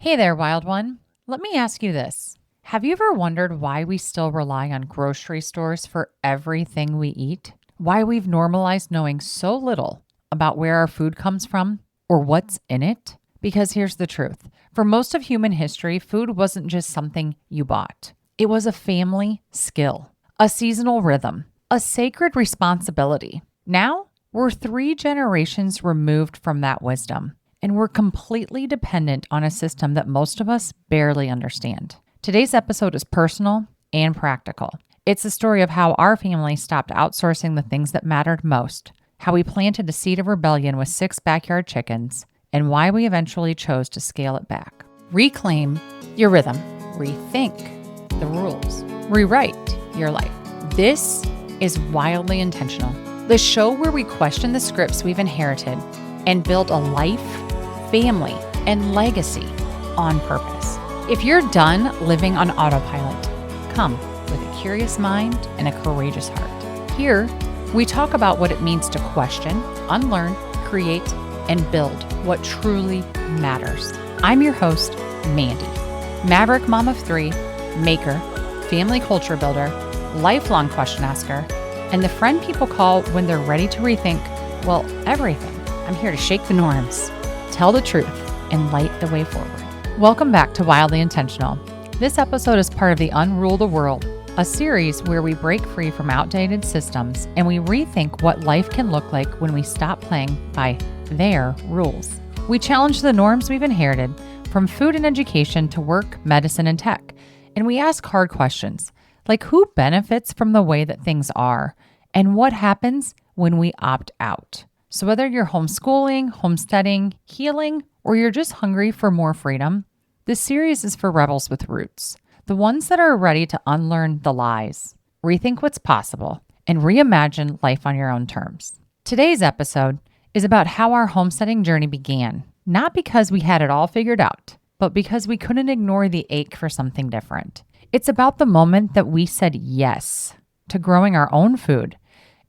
Hey there, wild one. Let me ask you this. Have you ever wondered why we still rely on grocery stores for everything we eat? Why we've normalized knowing so little about where our food comes from or what's in it? Because here's the truth. For most of human history, food wasn't just something you bought. It was a family skill, a seasonal rhythm, a sacred responsibility. Now, we're 3 generations removed from that wisdom, and we're completely dependent on a system that most of us barely understand. Today's episode is personal and practical. It's the story of how our family stopped outsourcing the things that mattered most, how we planted a seed of rebellion with 6 backyard chickens, and why we eventually chose to scale it back. Reclaim your rhythm. Rethink the rules. Rewrite your life. This is Wildly Intentional, the show where we question the scripts we've inherited and build a life, family, and legacy on purpose. If you're done living on autopilot, come with a curious mind and a courageous heart. Here, we talk about what it means to question, unlearn, create, and build what truly matters. I'm your host, Mandy, maverick mom of 3, maker, family culture builder, lifelong question asker, and the friend people call when they're ready to rethink, well, everything. I'm here to shake the norms, tell the truth, and light the way forward. Welcome back to Wildly Intentional. This episode is part of the Unrule the World, a series where we break free from outdated systems and we rethink what life can look like when we stop playing by their rules. We challenge the norms we've inherited from food and education to work, medicine, and tech. And we ask hard questions like who benefits from the way that things are and what happens when we opt out. So whether you're homeschooling, homesteading, healing, or you're just hungry for more freedom, this series is for rebels with roots, the ones that are ready to unlearn the lies, rethink what's possible, and reimagine life on your own terms. Today's episode is about how our homesteading journey began, not because we had it all figured out, but because we couldn't ignore the ache for something different. It's about the moment that we said yes to growing our own food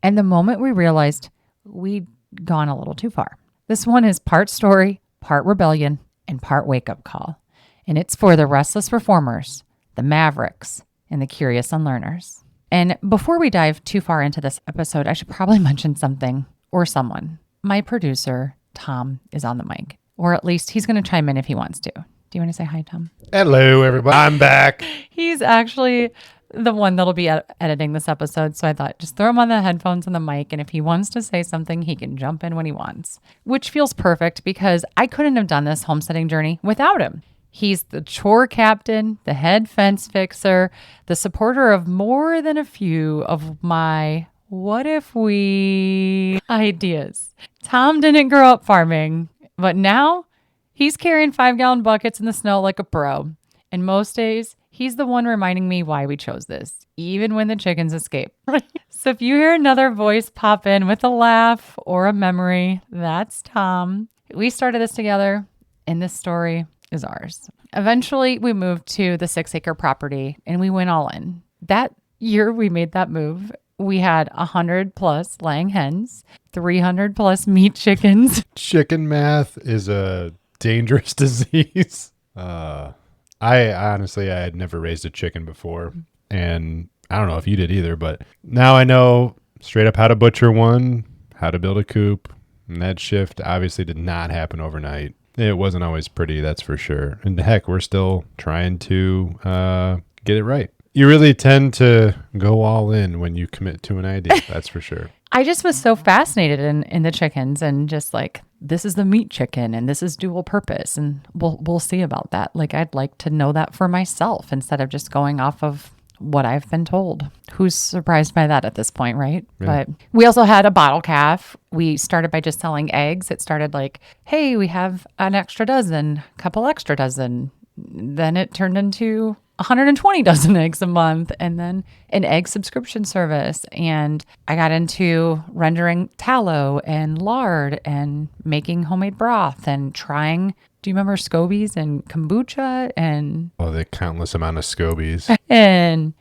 and the moment we realized we'd gone a little too far. This one is part story, part rebellion, and part wake-up call. And it's for the restless reformers, the mavericks, and the curious unlearners. And before we dive too far into this episode, I should probably mention something or someone. My producer, Tom, is on the mic, or at least he's going to chime in if he wants to. Do you want to say hi, Tom? Hello, everybody. I'm back. He's actually the one that'll be editing this episode. So I thought just throw him on the headphones and the mic. And if he wants to say something, he can jump in when he wants, which feels perfect because I couldn't have done this homesteading journey without him. He's the chore captain, the head fence fixer, the supporter of more than a few of my what if we ideas. Tom didn't grow up farming, but now he's carrying 5-gallon buckets in the snow like a pro. And most days, he's the one reminding me why we chose this, even when the chickens escape. So if you hear another voice pop in with a laugh or a memory, that's Tom. We started this together, and this story is ours. Eventually, we moved to the 6-acre property, and we went all in. That year we made that move, we had 100 plus laying hens, 300 plus meat chickens. Chicken math is a dangerous disease. I honestly had never raised a chicken before, and I don't know if you did either, but now I know straight up how to butcher one, how to build a coop, and that shift obviously did not happen overnight. It wasn't always pretty, that's for sure. And heck, we're still trying to get it right. You really tend to go all in when you commit to an idea, that's for sure. I just was so fascinated in the chickens and just like, this is the meat chicken and this is dual purpose. And we'll see about that. Like, I'd like to know that for myself instead of just going off of what I've been told. Who's surprised by that at this point, right? Yeah. But we also had a bottle calf. We started by just selling eggs. It started like, hey, we have an extra dozen, couple extra dozen. Then it turned into 120 dozen eggs a month, and then an egg subscription service. And I got into rendering tallow and lard and making homemade broth and trying, do you remember scobies and kombucha and the countless amount of scobies and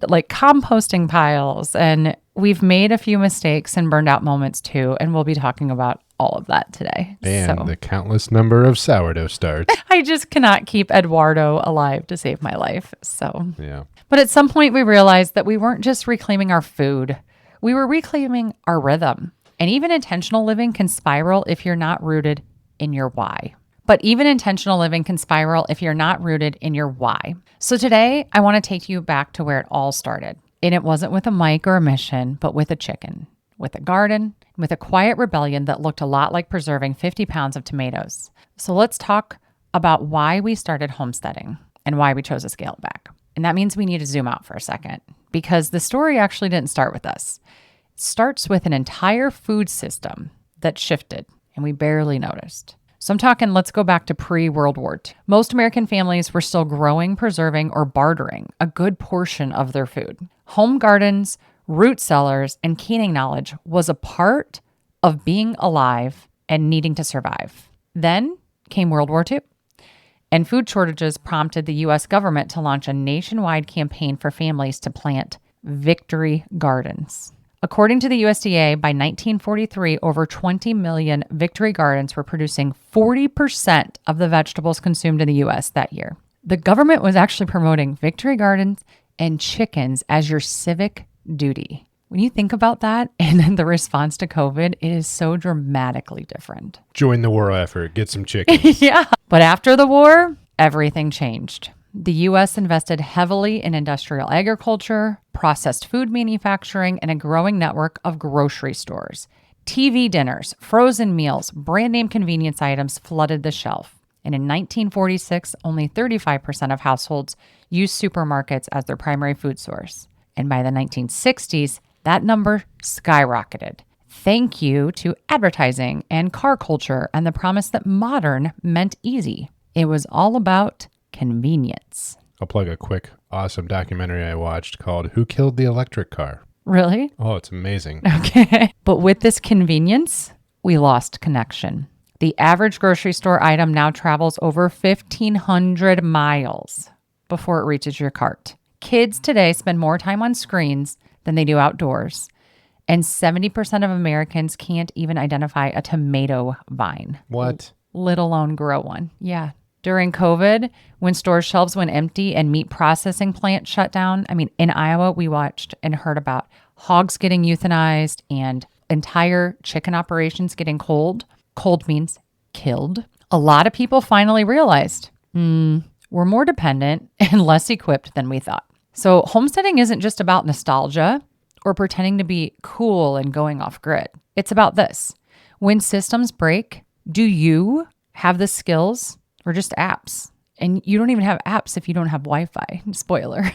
like composting piles. And we've made a few mistakes and burned out moments too. And we'll be talking about all of that today. And the countless number of sourdough starts. I just cannot keep Eduardo alive to save my life. So, Yeah. But at some point we realized that we weren't just reclaiming our food. We were reclaiming our rhythm. And even intentional living can spiral if you're not rooted in your why. But even intentional living can spiral if you're not rooted in your why. So today I want to take you back to where it all started. And it wasn't with a mic or a mission, but with a chicken, with a garden, with a quiet rebellion that looked a lot like preserving 50 pounds of tomatoes. So let's talk about why we started homesteading and why we chose to scale it back. And that means we need to zoom out for a second because the story actually didn't start with us. It starts with an entire food system that shifted and we barely noticed. So I'm talking, let's go back to pre-World War II. Most American families were still growing, preserving, or bartering a good portion of their food. Home gardens, root cellars, and canning knowledge was a part of being alive and needing to survive. Then came World War II, and food shortages prompted the U.S. government to launch a nationwide campaign for families to plant victory gardens. According to the USDA, by 1943, over 20 million victory gardens were producing 40% of the vegetables consumed in the U.S. that year. The government was actually promoting victory gardens and chickens as your civic duty. When you think about that and the response to COVID, it is so dramatically different. Join the war effort. Get some chicken. Yeah. But after the war, everything changed. The U.S. invested heavily in industrial agriculture, processed food manufacturing, and a growing network of grocery stores. TV dinners, frozen meals, brand name convenience items flooded the shelf. And in 1946, only 35% of households used supermarkets as their primary food source. And by the 1960s, that number skyrocketed. Thank you to advertising and car culture and the promise that modern meant easy. It was all about convenience. I'll plug a quick, awesome documentary I watched called Who Killed the Electric Car? Really? Oh, it's amazing. Okay. But with this convenience, we lost connection. The average grocery store item now travels over 1,500 miles before it reaches your cart. Kids today spend more time on screens than they do outdoors. And 70% of Americans can't even identify a tomato vine. What? Let alone grow one. Yeah. During COVID, when store shelves went empty and meat processing plants shut down, in Iowa, we watched and heard about hogs getting euthanized and entire chicken operations getting cold. Cold means killed. A lot of people finally realized, we're more dependent and less equipped than we thought. So homesteading isn't just about nostalgia or pretending to be cool and going off grid. It's about this. When systems break, do you have the skills or just apps? And you don't even have apps if you don't have Wi-Fi. Spoiler.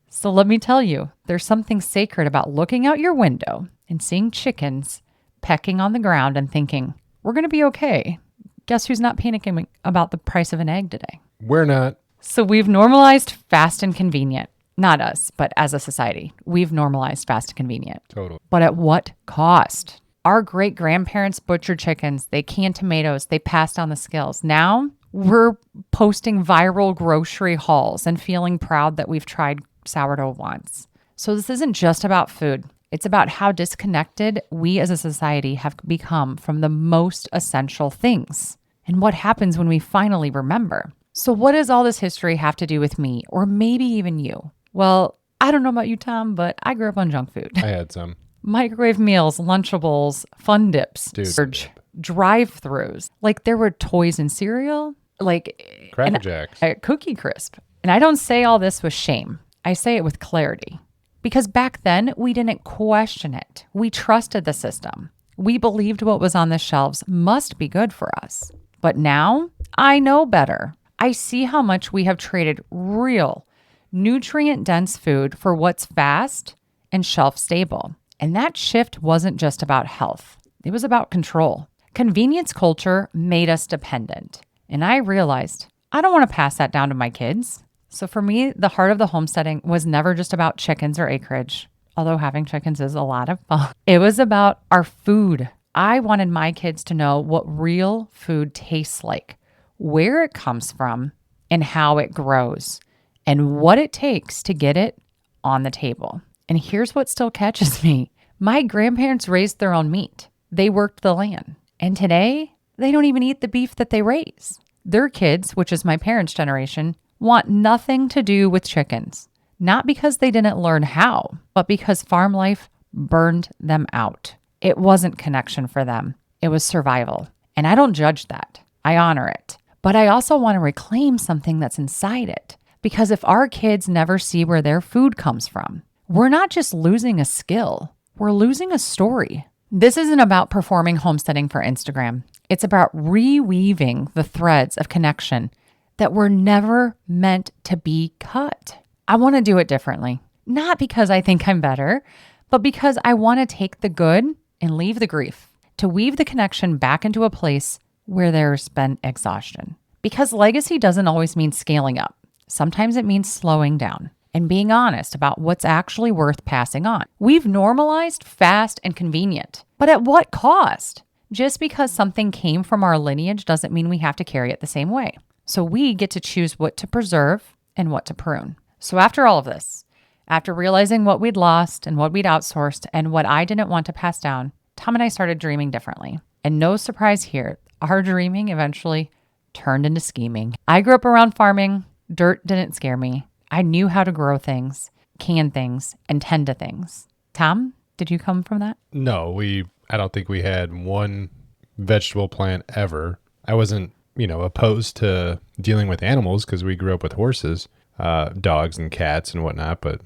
So let me tell you, there's something sacred about looking out your window and seeing chickens pecking on the ground and thinking, we're going to be okay. Guess who's not panicking about the price of an egg today? We're not. So we've normalized fast and convenient. Not us, but as a society, we've normalized fast and convenient. Totally. But at what cost? Our great-grandparents butchered chickens. They canned tomatoes. They passed down the skills. Now we're posting viral grocery hauls and feeling proud that we've tried sourdough once. So this isn't just about food. It's about how disconnected we as a society have become from the most essential things and what happens when we finally remember. So what does all this history have to do with me or maybe even you? Well, I don't know about you, Tom, but I grew up on junk food. I had some. Microwave meals, Lunchables, Fun Dips, Dude. drive-thrus. There were toys and cereal, Cracker Jacks. Cookie Crisp. And I don't say all this with shame. I say it with clarity. Because back then, we didn't question it. We trusted the system. We believed what was on the shelves must be good for us. But now, I know better. I see how much we have traded real, nutrient-dense food for what's fast and shelf-stable. And that shift wasn't just about health. It was about control. Convenience culture made us dependent. And I realized I don't want to pass that down to my kids. So for me, the heart of the homesteading was never just about chickens or acreage, although having chickens is a lot of fun. It was about our food. I wanted my kids to know what real food tastes like, where it comes from, and how it grows, and what it takes to get it on the table. And here's what still catches me. My grandparents raised their own meat. They worked the land. And today, they don't even eat the beef that they raise. Their kids, which is my parents' generation, want nothing to do with chickens. Not because they didn't learn how, but because farm life burned them out. It wasn't connection for them. It was survival. And I don't judge that. I honor it. But I also want to reclaim something that's inside it. Because if our kids never see where their food comes from, we're not just losing a skill, we're losing a story. This isn't about performing homesteading for Instagram. It's about reweaving the threads of connection that were never meant to be cut. I want to do it differently. Not because I think I'm better, but because I want to take the good and leave the grief, to weave the connection back into a place where there's been exhaustion. Because legacy doesn't always mean scaling up. Sometimes it means slowing down and being honest about what's actually worth passing on. We've normalized fast and convenient, but at what cost? Just because something came from our lineage doesn't mean we have to carry it the same way. So we get to choose what to preserve and what to prune. So after all of this, after realizing what we'd lost and what we'd outsourced and what I didn't want to pass down, Tom and I started dreaming differently. And no surprise here, our dreaming eventually turned into scheming. I grew up around farming. Dirt didn't scare me. I knew how to grow things, can things, and tend to things. Tom, did you come from that? No, I don't think we had one vegetable plant ever. I wasn't, opposed to dealing with animals because we grew up with horses, dogs and cats and whatnot, but,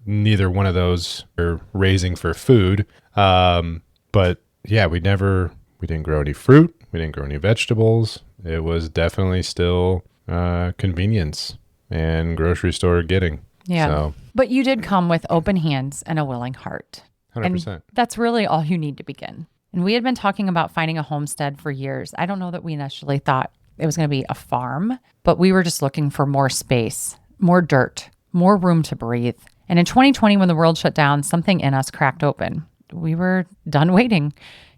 neither one of those are raising for food. But yeah, we didn't grow any fruit. We didn't grow any vegetables. It was definitely still convenience and grocery store getting. Yeah. So, but you did come with open hands and a willing heart. 100%. And that's really all you need to begin. And we had been talking about finding a homestead for years. I don't know that we initially thought it was going to be a farm, but we were just looking for more space, more dirt, more room to breathe. And in 2020, when the world shut down, something in us cracked open. We were done waiting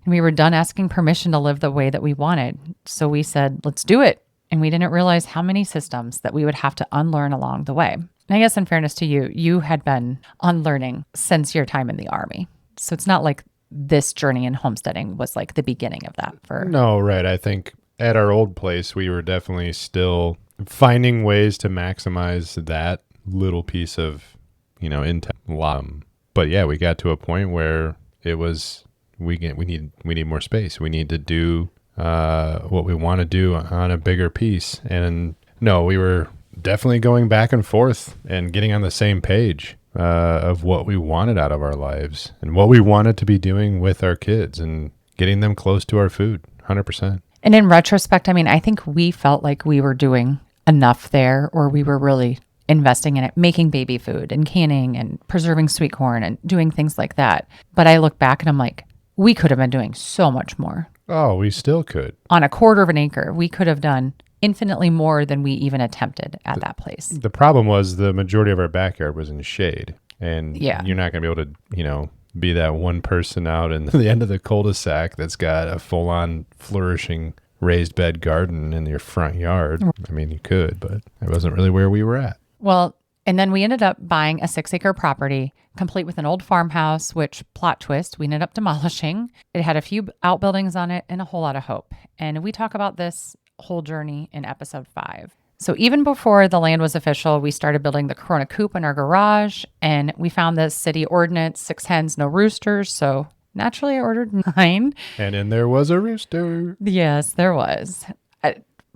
and we were done asking permission to live the way that we wanted. So we said, let's do it. And we didn't realize how many systems that we would have to unlearn along the way. And I guess in fairness to you, you had been unlearning since your time in the Army. So it's not like this journey in homesteading was like the beginning of that for... No, right. I think at our old place, we were definitely still finding ways to maximize that little piece of, income. But yeah, we got to a point where it was, we need more space. We need to do what we want to do on a bigger piece. And no, we were definitely going back and forth and getting on the same page of what we wanted out of our lives and what we wanted to be doing with our kids and getting them close to our food. 100%. And in retrospect, I think we felt like we were doing enough there, or we were really investing in it, making baby food and canning and preserving sweet corn and doing things like that. But I look back and I'm like, we could have been doing so much more. Oh, we still could. On a quarter of an acre, we could have done infinitely more than we even attempted at that place. The problem was the majority of our backyard was in shade. And you're not going to be able to, be that one person out in the end of the cul-de-sac that's got a full-on flourishing raised bed garden in your front yard. You could, but it wasn't really where we were at. Well, and then we ended up buying a 6-acre property complete with an old farmhouse, which, plot twist, we ended up demolishing. It had a few outbuildings on it and a whole lot of hope. And we talk about this whole journey in episode 5. So even before the land was official, we started building the Corona coop in our garage, and we found the city ordinance, 6 hens, no roosters. So naturally I ordered 9. And then there was a rooster. Yes, there was.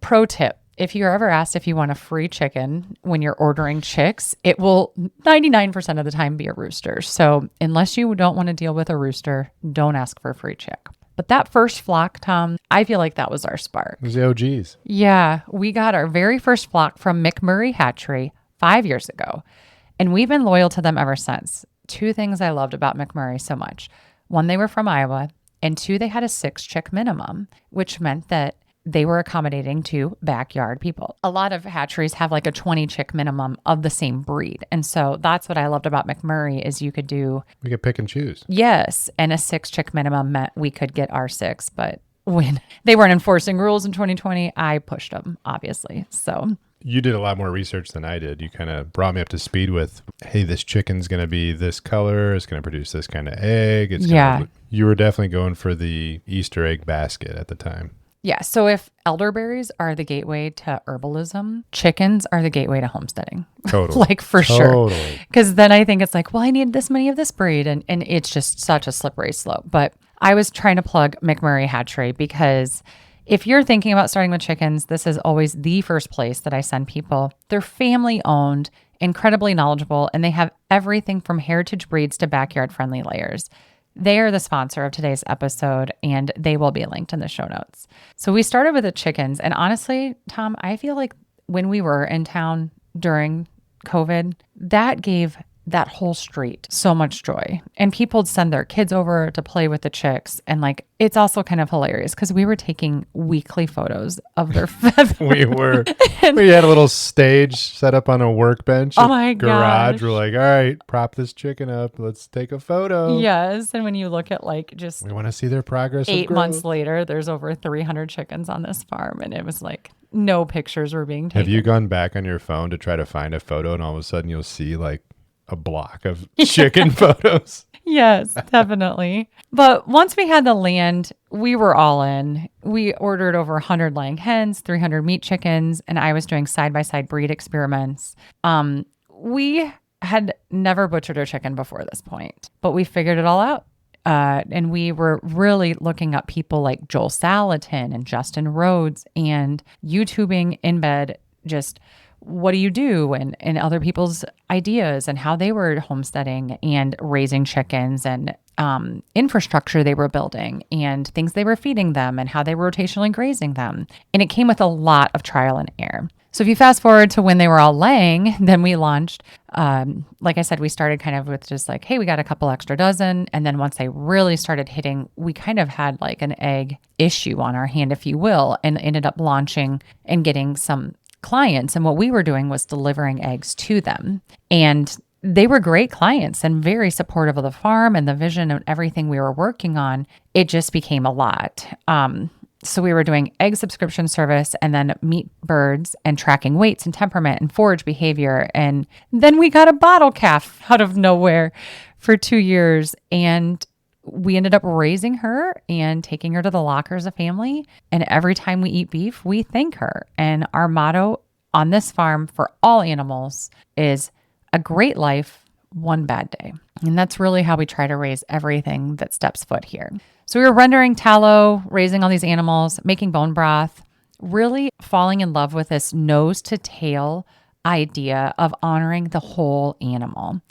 Pro tip. If you're ever asked if you want a free chicken when you're ordering chicks, it will 99% of the time be a rooster. So unless you don't want to deal with a rooster, don't ask for a free chick. But that first flock, Tom, I feel like that was our spark. It was the OGs. Yeah, we got our very first flock from McMurray Hatchery 5 years ago. And we've been loyal to them ever since. 2 things I loved about McMurray so much. 1, they were from Iowa. And 2, they had a 6 chick minimum, which meant that they were accommodating to backyard people. A lot of hatcheries have like a 20 chick minimum of the same breed. And so that's what I loved about McMurray is we could pick and choose. Yes. And a 6 chick minimum meant we could get our 6. But when they weren't enforcing rules in 2020, I pushed them, obviously. So you did a lot more research than I did. You kind of brought me up to speed with, hey, this chicken's going to be this color. It's going to produce this kind of egg. You were definitely going for the Easter egg basket at the time. Yeah. So if elderberries are the gateway to herbalism, chickens are the gateway to homesteading. Totally. Like for sure. Totally. Because then I think it's like, well, I need this many of this breed. And it's just such a slippery slope. But I was trying to plug McMurray Hatchery because if you're thinking about starting with chickens, this is always the first place that I send people. They're family owned, incredibly knowledgeable, and they have everything from heritage breeds to backyard friendly layers. They are the sponsor of today's episode, and they will be linked in the show notes. So we started with the chickens. And honestly, Tom, I feel like when we were in town during COVID, that gave that whole street so much joy. And people would send their kids over to play with the chicks. And like, it's also kind of hilarious because we were taking weekly photos of their feathers. We had a little stage set up on a workbench. Oh my garage. gosh. We're like, all right, prop this chicken up. Let's take a photo. Yes. And when you look at like just we want to see their progress. 8 months later, there's over 300 chickens on this farm. And it was like, no pictures were being taken. Have you gone back on your phone to try to find a photo and all of a sudden you'll see like a block of chicken photos? Yes, definitely. But once we had the land, we were all in. We ordered over 100 laying hens, 300 meat chickens, and I was doing side-by-side breed experiments. We had never butchered a chicken before this point, but we figured it all out. And we were really looking up people like Joel Salatin and Justin Rhodes and YouTubing in bed, just what do you do and other people's ideas and how they were homesteading and raising chickens and infrastructure they were building and things they were feeding them and how they were rotationally grazing them. And it came with a lot of trial and error. So if you fast forward to when they were all laying, then we launched, like I said, we started kind of with just like, hey, we got a couple extra dozen. And then once they really started hitting, we kind of had like an egg issue on our hand, if you will, and ended up launching and getting some clients. And what we were doing was delivering eggs to them. And they were great clients and very supportive of the farm and the vision and everything we were working on. It just became a lot. So we were doing egg subscription service and then meat birds and tracking weights and temperament and forage behavior. And then we got a bottle calf out of nowhere for 2 years. And we ended up raising her and taking her to the locker as a family. And every time we eat beef, we thank her. And our motto on this farm for all animals is a great life, one bad day. And that's really how we try to raise everything that steps foot here. So we were rendering tallow, raising all these animals, making bone broth, really falling in love with this nose to tail idea of honoring the whole animal.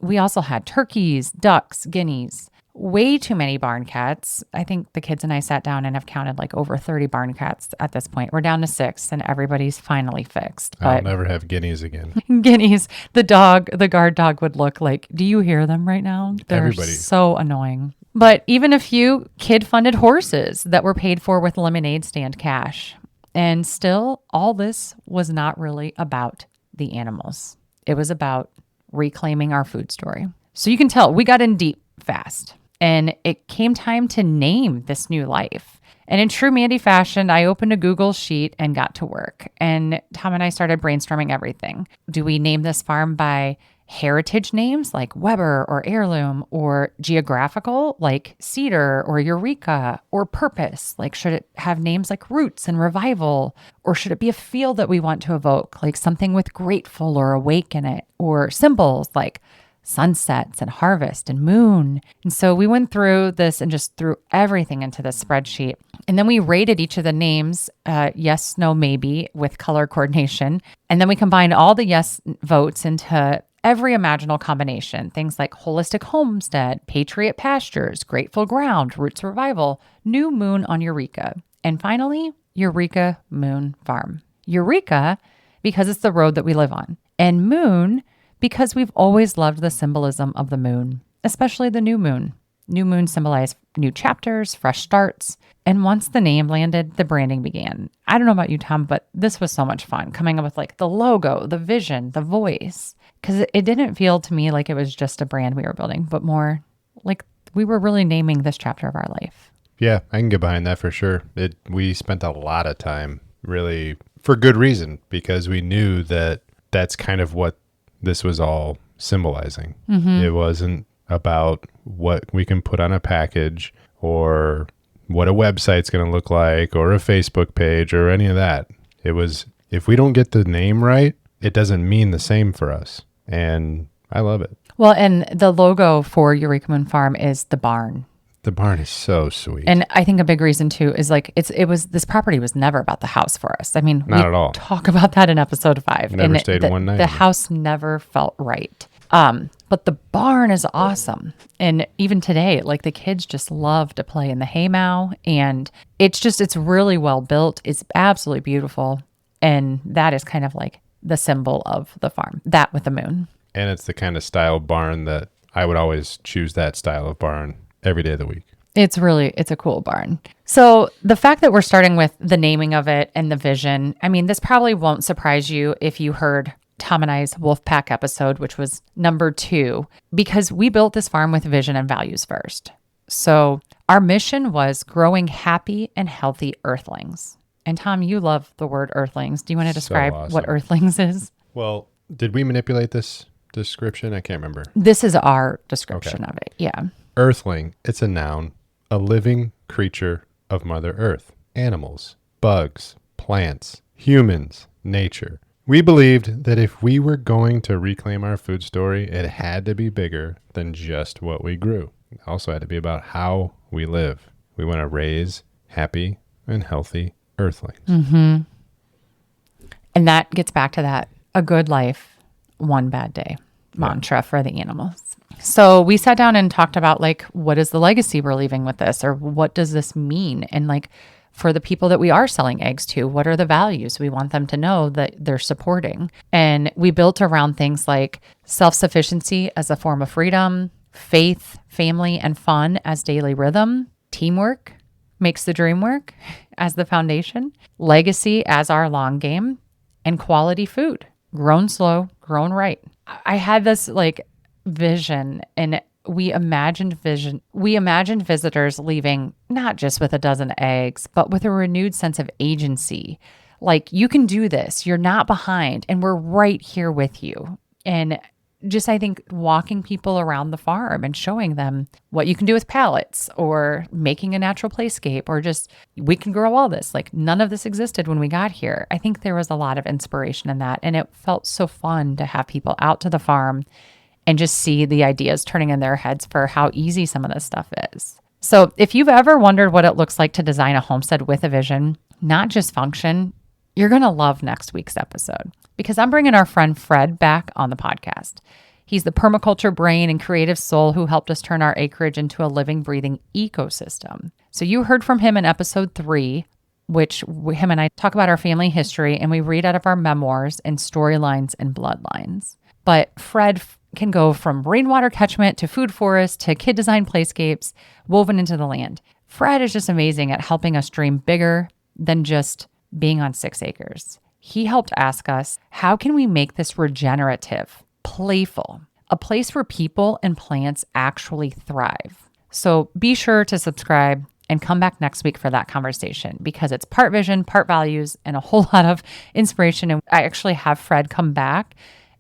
We also had turkeys, ducks, guineas, way too many barn cats. I think the kids and I sat down and have counted like over 30 barn cats at this point. We're down to 6 and everybody's finally fixed. But I'll never have guineas again. guineas, the guard dog would look like, do you hear them right now? They're so annoying. But even a few kid-funded horses that were paid for with lemonade stand cash. And still, all this was not really about the animals. It was about reclaiming our food story. So you can tell we got in deep fast. And it came time to name this new life. And in true Mandy fashion, I opened a Google sheet and got to work. And Tom and I started brainstorming everything. Do we name this farm by heritage names like Weber or Heirloom, or geographical like Cedar or Eureka, or purpose? Like, should it have names like Roots and Revival? Or should it be a feel that we want to evoke, like something with grateful or awake in it? Or symbols like sunsets and harvest and moon. And so we went through this and just threw everything into this spreadsheet. And then we rated each of the names, yes, no, maybe, with color coordination. And then we combined all the yes votes into every imaginable combination. Things like Holistic Homestead, Patriot Pastures, Grateful Ground, Roots Revival, New Moon on Eureka. And finally, Eureka Moon Farm. Eureka, because it's the road that we live on. And Moon, because we've always loved the symbolism of the moon, especially the new moon. New moon symbolized new chapters, fresh starts. And once the name landed, the branding began. I don't know about you, Tom, but this was so much fun coming up with like the logo, the vision, the voice, because it didn't feel to me like it was just a brand we were building, but more like we were really naming this chapter of our life. Yeah, I can get behind that for sure. We spent a lot of time really for good reason, because we knew that that's kind of what this was all symbolizing. It wasn't about what we can put on a package or what a website's going to look like or a Facebook page or any of that. It was, if we don't get the name right, it doesn't mean the same for us. And I love it. Well, and the logo for Eureka Moon Farm is the barn. The barn is so sweet. And I think a big reason too is like this property was never about the house for us. I mean, Not we at all. talk about that in episode 5. Never and stayed one night. The house never felt right. But the barn is awesome. And even today, like the kids just love to play in the haymow, and it's really well built. It's absolutely beautiful. And that is kind of like the symbol of the farm, that with the moon. And it's the kind of style barn that I would always choose, that style of barn every day of the week. It's a cool barn. So the fact that we're starting with the naming of it and the vision, I mean, this probably won't surprise you if you heard Tom and I's Wolfpack episode, which was number 2, because we built this farm with vision and values first. So our mission was growing happy and healthy earthlings. And Tom, you love the word earthlings. Do you want to describe what earthlings is? Well, did we manipulate this description? I can't remember. This is our description of it. Yeah. Earthling, it's a noun, a living creature of Mother Earth. Animals, bugs, plants, humans, nature. We believed that if we were going to reclaim our food story, it had to be bigger than just what we grew. It also had to be about how we live. We want to raise happy and healthy earthlings. And that gets back to that, a good life, one bad day mantra for the animals. So we sat down and talked about like, what is the legacy we're leaving with this? Or what does this mean? And like, for the people that we are selling eggs to, what are the values we want them to know that they're supporting? And we built around things like self-sufficiency as a form of freedom, faith, family, and fun as daily rhythm, teamwork makes the dream work as the foundation, legacy as our long game, and quality food, grown slow, grown right. I had this like vision, and we imagined visitors leaving not just with a dozen eggs, but with a renewed sense of agency. Like, you can do this. You're not behind, and we're right here with you. And just, I think, walking people around the farm and showing them what you can do with pallets, or making a natural playscape, or just, we can grow all this. Like, none of this existed when we got here. I think there was a lot of inspiration in that. And it felt so fun to have people out to the farm and just see the ideas turning in their heads for how easy some of this stuff is. So if you've ever wondered what it looks like to design a homestead with a vision, not just function, you're going to love next week's episode, because I'm bringing our friend Fred back on the podcast. He's the permaculture brain and creative soul who helped us turn our acreage into a living, breathing ecosystem. So you heard from him in episode 3, which him and I talk about our family history, and we read out of our memoirs and storylines and bloodlines. But Fred can go from rainwater catchment to food forest to kid design playscapes woven into the land. Fred is just amazing at helping us dream bigger than just being on 6 acres. He helped ask us, how can we make this regenerative, playful, a place where people and plants actually thrive? So be sure to subscribe and come back next week for that conversation, because it's part vision, part values, and a whole lot of inspiration. And I actually have Fred come back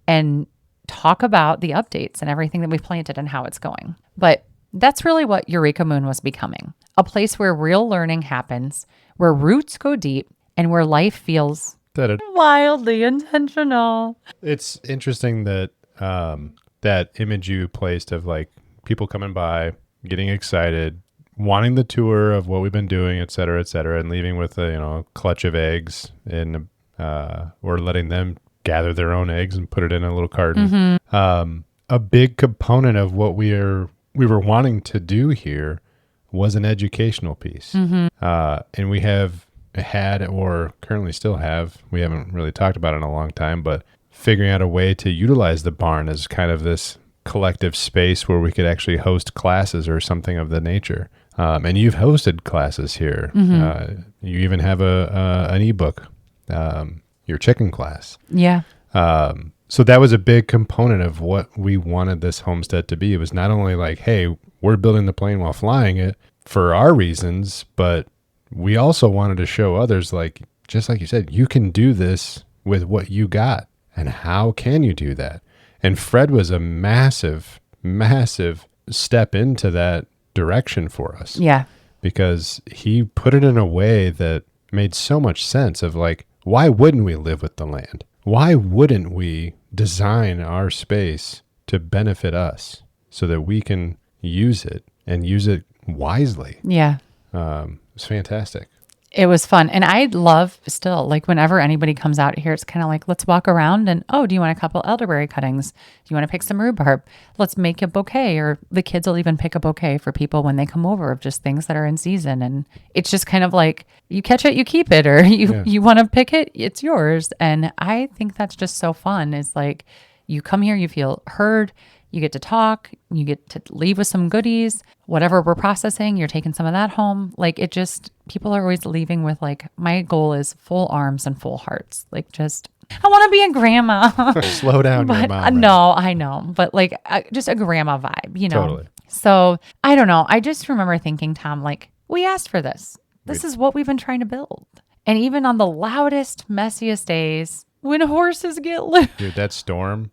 and talk about the updates and everything that we've planted and how it's going. But that's really what Eureka Moon was becoming, a place where real learning happens, where roots go deep, and where life feels wildly intentional. It's interesting that that image you placed of like people coming by, getting excited, wanting the tour of what we've been doing, et cetera, and leaving with a clutch of eggs, and or letting them gather their own eggs and put it in a little carton. A big component of what we were wanting to do here was an educational piece. And we have had, or currently still have, we haven't really talked about it in a long time, but figuring out a way to utilize the barn as kind of this collective space where we could actually host classes or something of the nature. And you've hosted classes here. You even have an ebook, your chicken class. Yeah. So that was a big component of what we wanted this homestead to be. It was not only like, hey, we're building the plane while flying it for our reasons, but we also wanted to show others like, just like you said, you can do this with what you got. And how can you do that? And Fred was a massive, massive step into that direction for us. Yeah. Because he put it in a way that made so much sense of like, why wouldn't we live with the land? Why wouldn't we design our space to benefit us so that we can use it and use it wisely? Yeah. It's fantastic. It was fun. And I love still, like whenever anybody comes out here, it's kind of like, let's walk around and, oh, do you want a couple elderberry cuttings? Do you want to pick some rhubarb? Let's make a bouquet. Or the kids will even pick a bouquet for people when they come over of just things that are in season. And it's just kind of like, you catch it, you keep it, or you want to pick it, it's yours. And I think that's just so fun. It's like, you come here, you feel heard, you get to talk, you get to leave with some goodies, whatever we're processing, you're taking some of that home. Like it just, people are always leaving with like, my goal is full arms and full hearts. Like just, I want to be a grandma. Slow down, your But mom. no, I know. But like just a grandma vibe, you know? Totally. So I don't know. I just remember thinking, Tom, like we asked for this. This is what we've been trying to build. And even on the loudest, messiest days, when horses get loose, Dude, that storm,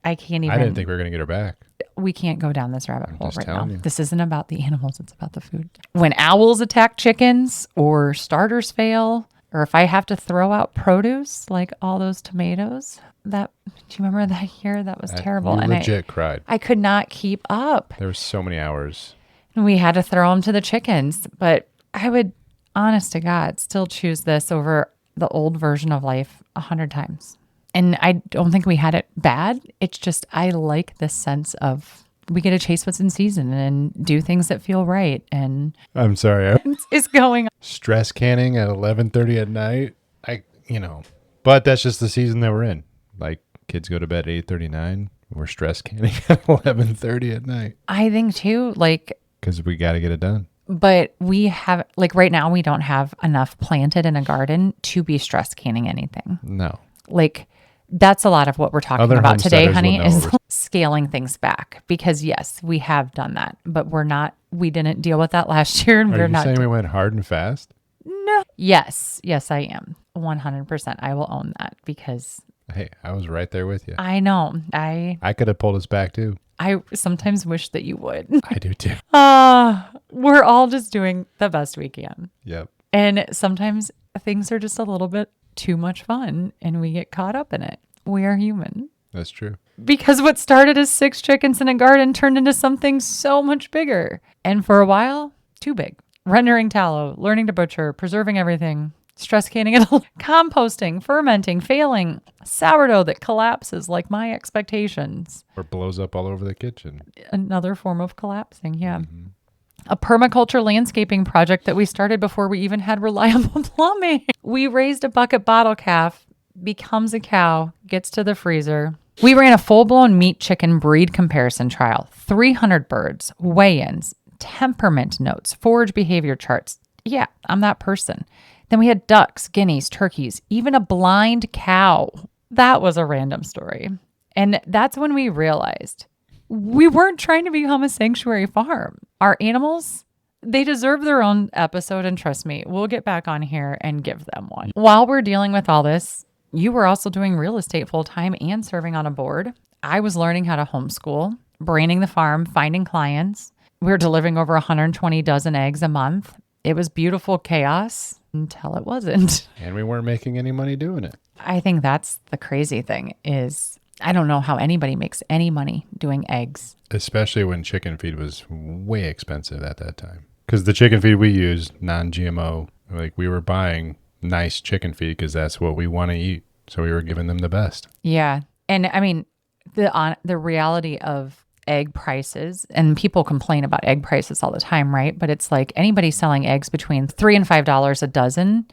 I can't even. I didn't think we were going to get her back. We can't go down this rabbit hole just right now. telling you. This isn't about the animals. It's about the food. When owls attack chickens or starters fail, or if I have to throw out produce, like all those tomatoes, do you remember that year? That was terrible. You And legit cried. I could not keep up. There were so many hours. And we had to throw them to the chickens. But I would, honest to God, still choose this over the old version of life 100 times. And I don't think we had it bad. It's just, I like this sense of we get to chase what's in season and do things that feel right. And I'm sorry. it's going on. Stress canning at 11:30 at night. But that's just the season that we're in. Like kids go to bed at 8:39. We're stress canning at 11:30 at night. I think too, like, Because we got to get it done. but we have, like right now, we don't have enough planted in a garden to be stress canning anything. No. Like, that's a lot of what we're talking Other about today, homesteaders honey, will know is what scaling things back. Because yes, we have done that, but we didn't deal with that last year, and Are we're you not. saying we went hard and fast? No. Yes, I am 100%. I will own that because Hey, I was right there with you. I know I could have pulled us back too. sometimes wish that you would. I do too. We're all just doing the best we can, Yep. and sometimes things are just a little bit too much fun, and we get caught up in it. We are human. That's true. Because what started as 6 chickens in a garden turned into something so much bigger. And for a while, too big. Rendering tallow, learning to butcher, preserving everything, stress canning it, composting, fermenting, failing, sourdough that collapses like my expectations. Or blows up all over the kitchen. Another form of collapsing, yeah. Mm-hmm. A permaculture landscaping project that we started before we even had reliable plumbing. We raised a bucket bottle calf, becomes a cow, gets to the freezer. We ran a full-blown meat chicken breed comparison trial, 300 birds, weigh-ins, temperament notes, forage behavior charts. Yeah, I'm that person. Then we had ducks, guineas, turkeys, even a blind cow. That was a random story. And that's when we realized we weren't trying to become a sanctuary farm. Our animals, they deserve their own episode, and trust me, we'll get back on here and give them one. While we're dealing with all this, you were also doing real estate full-time and serving on a board. I was learning how to homeschool, branding the farm, finding clients. We were delivering over 120 dozen eggs a month. It was beautiful chaos until it wasn't. And we weren't making any money doing it. I think that's the crazy thing is I don't know how anybody makes any money doing eggs. Especially when chicken feed was way expensive at that time. Because the chicken feed we used, non-GMO, like we were buying nice chicken feed because that's what we want to eat. So we were giving them the best. Yeah. And I mean, the reality of egg prices, and people complain about egg prices all the time, right? But it's like anybody selling eggs between $3 and $5 a dozen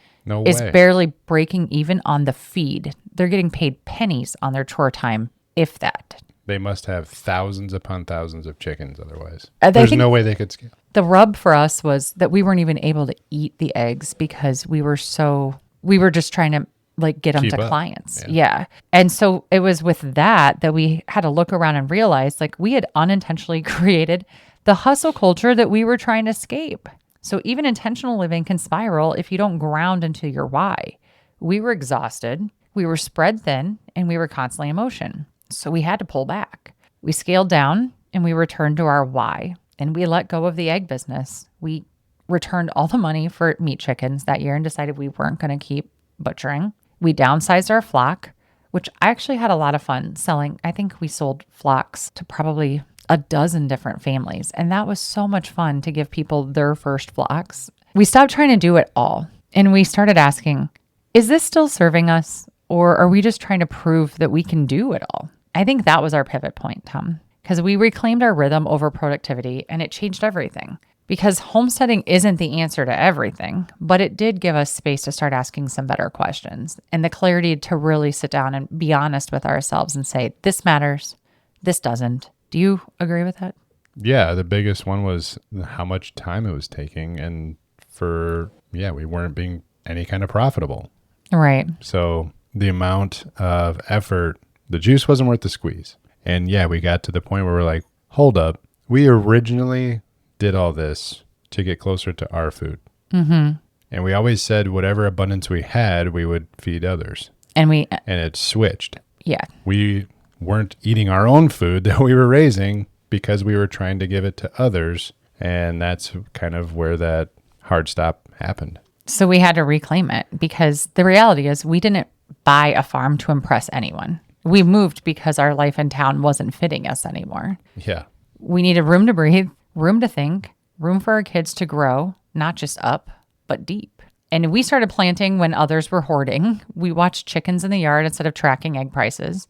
is barely breaking even on the feed. They're getting paid pennies on their chore time, if that. They must have thousands upon thousands of chickens otherwise. I There's think no way they could scale. The rub for us was that we weren't even able to eat the eggs because we were just trying to like get them Keep to up. clients. Yeah. And so it was with that we had to look around and realize like we had unintentionally created the hustle culture that we were trying to escape. So even intentional living can spiral if you don't ground into your why. We were exhausted, we were spread thin, and we were constantly in motion. So we had to pull back. We scaled down and we returned to our why. And we let go of the egg business. We returned all the money for meat chickens that year and decided we weren't going to keep butchering. We downsized our flock, which I actually had a lot of fun selling. I think we sold flocks to probably a dozen different families. And that was so much fun to give people their first flocks. We stopped trying to do it all. And we started asking, is this still serving us? Or are we just trying to prove that we can do it all? I think that was our pivot point, Tom, because we reclaimed our rhythm over productivity and it changed everything. Because homesteading isn't the answer to everything, but it did give us space to start asking some better questions and the clarity to really sit down and be honest with ourselves and say, this matters, this doesn't. Do you agree with that? Yeah, the biggest one was how much time it was taking. And we weren't being any kind of profitable. Right. So the amount of effort, the juice wasn't worth the squeeze. And yeah, we got to the point where we're like, hold up. We originally did all this to get closer to our food. Mm-hmm. And we always said whatever abundance we had, we would feed others. And it switched. Yeah. We weren't eating our own food that we were raising because we were trying to give it to others. And that's kind of where that hard stop happened. So we had to reclaim it because the reality is we didn't buy a farm to impress anyone. We moved because our life in town wasn't fitting us anymore. Yeah. We needed room to breathe, room to think, room for our kids to grow, not just up, but deep. And we started planting when others were hoarding. We watched chickens in the yard instead of tracking egg prices.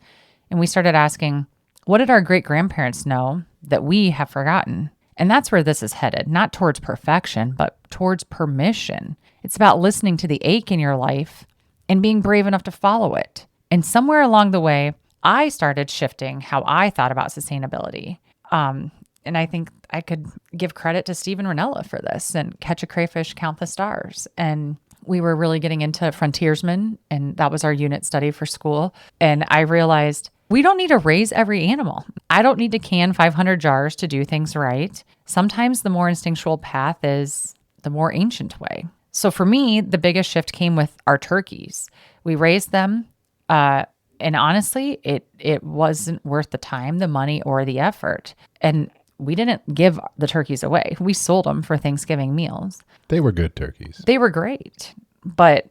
And we started asking, what did our great-grandparents know that we have forgotten? And that's where this is headed, not towards perfection, but towards permission. It's about listening to the ache in your life and being brave enough to follow it. And somewhere along the way, I started shifting how I thought about sustainability. And I think I could give credit to Stephen Ranella for this and Catch a Crayfish, Count the Stars. And we were really getting into frontiersmen, and that was our unit study for school. And I realized we don't need to raise every animal. I don't need to can 500 jars to do things right. Sometimes the more instinctual path is the more ancient way. So for me, the biggest shift came with our turkeys. We raised them, and honestly, it wasn't worth the time, the money, or the effort. And we didn't give the turkeys away. We sold them for Thanksgiving meals. They were good turkeys. They were great. But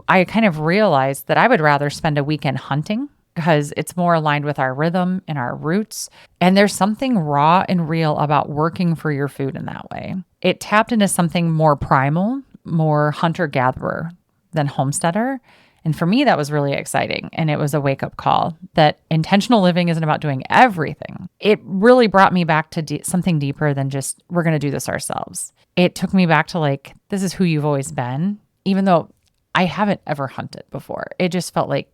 I kind of realized that I would rather spend a weekend hunting because it's more aligned with our rhythm and our roots. And there's something raw and real about working for your food in that way. It tapped into something more primal, more hunter-gatherer than homesteader. And for me, that was really exciting. And it was a wake-up call that intentional living isn't about doing everything. It really brought me back to something deeper than just, we're going to do this ourselves. It took me back to like, this is who you've always been, even though I haven't ever hunted before. It just felt like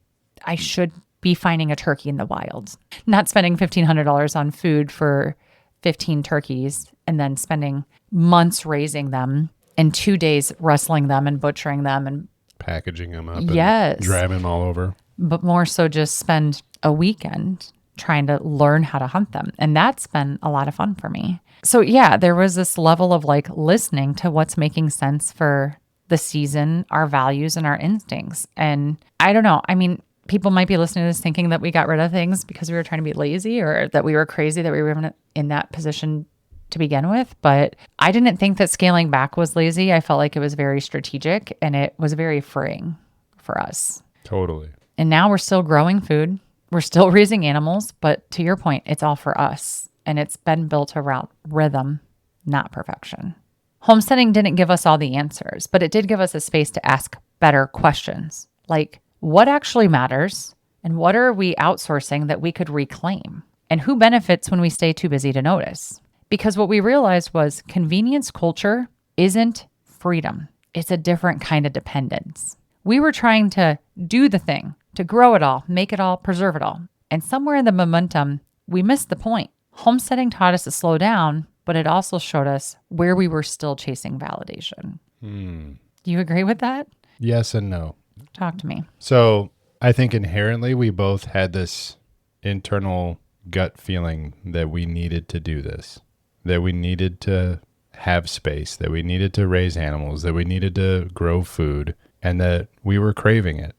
I should be finding a turkey in the wild, not spending $1,500 on food for 15 turkeys and then spending months raising them and 2 days wrestling them and butchering them and packaging them up yes, and driving them all over. But more so just spend a weekend trying to learn how to hunt them. And that's been a lot of fun for me. So yeah, there was this level of like listening to what's making sense for the season, our values and our instincts. And I don't know. I mean, people might be listening to this thinking that we got rid of things because we were trying to be lazy or that we were crazy, that we were in that position to begin with. But I didn't think that scaling back was lazy. I felt like it was very strategic and it was very freeing for us. Totally. And now we're still growing food. We're still raising animals. But to your point, it's all for us. And it's been built around rhythm, not perfection. Homesteading didn't give us all the answers, but it did give us a space to ask better questions. Like, what actually matters? And what are we outsourcing that we could reclaim? And who benefits when we stay too busy to notice? Because what we realized was convenience culture isn't freedom. It's a different kind of dependence. We were trying to do the thing, to grow it all, make it all, preserve it all. And somewhere in the momentum, we missed the point. Homesteading taught us to slow down, but it also showed us where we were still chasing validation. Do you agree with that? Yes and no. Talk to me. So I think inherently we both had this internal gut feeling that we needed to do this, that we needed to have space, that we needed to raise animals, that we needed to grow food, and that we were craving it.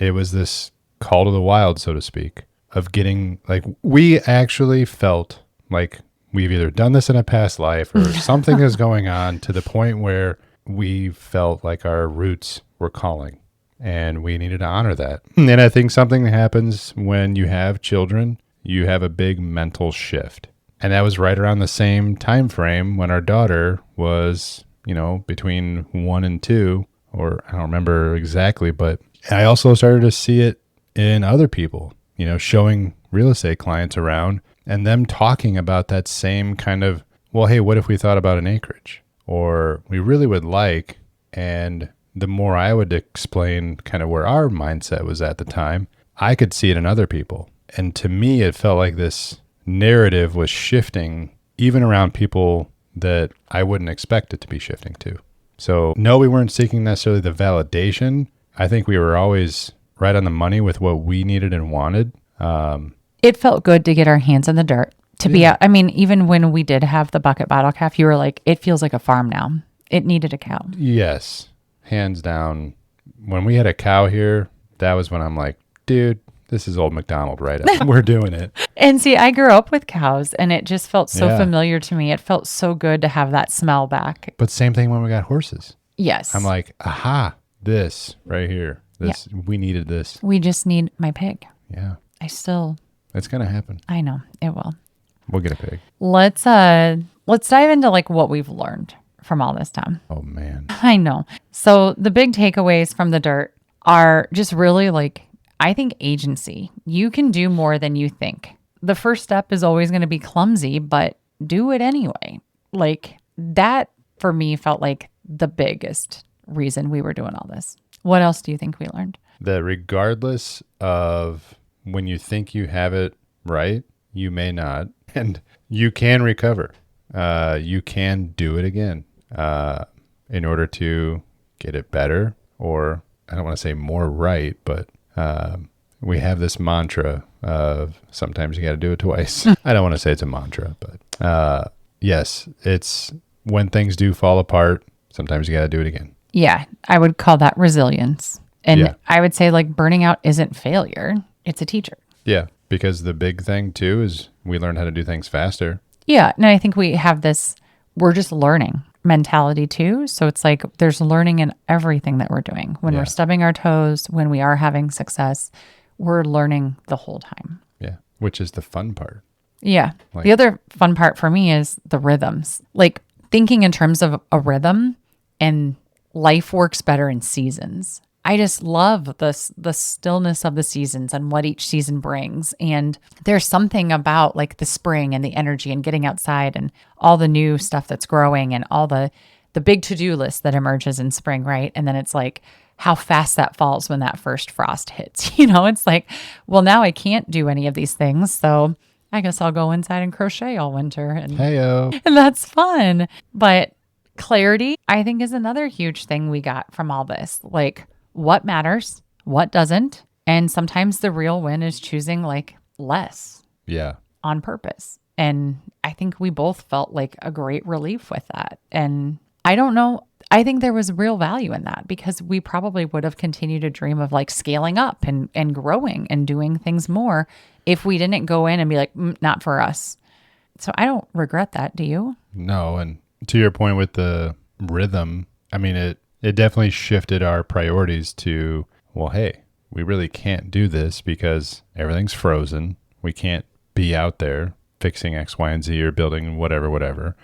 it was this call to the wild, so to speak, of getting like, we actually felt like we've either done this in a past life or something is going on to the point where we felt like our roots were calling and we needed to honor that. And I think something happens when you have children, you have a big mental shift. And that was right around the same time frame when our daughter was, between 1 and 2, or I don't remember exactly, but I also started to see it in other people, showing real estate clients around and them talking about that same kind of, well, hey, what if we thought about an acreage? Or we really would like, and the more I would explain kind of where our mindset was at the time, I could see it in other people. And to me, it felt like this narrative was shifting even around people that I wouldn't expect it to be shifting to. So no, we weren't seeking necessarily the validation. I think we were always right on the money with what we needed and wanted. It felt good to get our hands in the dirt, to be out. I mean, even when we did have the bucket bottle calf, you were like, it feels like a farm now. It needed a cow. Yes, hands down. When we had a cow here, that was when I'm like, dude, this is old McDonald right up. We're doing it. And see, I grew up with cows and it just felt so familiar to me. It felt so good to have that smell back. But same thing when we got horses. Yes. I'm like, aha, this right here. We needed this. We just need my pig. Yeah. It's going to happen. I know it will. We'll get a pig. Let's dive into like what we've learned from all this time. Oh man. I know. So the big takeaways from the dirt are just really like, I think agency. You can do more than you think. The first step is always going to be clumsy, but do it anyway. Like that for me felt like the biggest reason we were doing all this. What else do you think we learned? That regardless of when you think you have it right, you may not, and you can recover. You can do it again in order to get it better, or I don't want to say more right, but we have this mantra of sometimes you got to do it twice. I don't want to say it's a mantra, but yes, it's when things do fall apart, sometimes you got to do it again. Yeah, I would call that resilience. And I would say like burning out isn't failure. It's a teacher. Yeah, because the big thing too is we learn how to do things faster. Yeah, and I think we have this, we're just learning mentality too. So it's like there's learning in everything that we're doing. When we're stubbing our toes, when we are having success, we're learning the whole time. Yeah, which is the fun part. Yeah. The other fun part for me is the rhythms. Like thinking in terms of a rhythm, and life works better in seasons. I just love the stillness of the seasons and what each season brings. And there's something about like the spring and the energy and getting outside and all the new stuff that's growing and all the big to-do list that emerges in spring, right? And then it's like how fast that falls when that first frost hits. It's like, well, now I can't do any of these things. So I guess I'll go inside and crochet all winter. And that's fun. But clarity, I think, is another huge thing we got from all this. Like, what matters, what doesn't. And sometimes the real win is choosing like less on purpose. And I think we both felt like a great relief with that. And I don't know, I think there was real value in that because we probably would have continued to dream of like scaling up and growing and doing things more if we didn't go in and be like, not for us. So I don't regret that. Do you? No. And to your point with the rhythm, I mean, it definitely shifted our priorities to, well, hey, we really can't do this because everything's frozen. We can't be out there fixing X, Y, and Z or building whatever.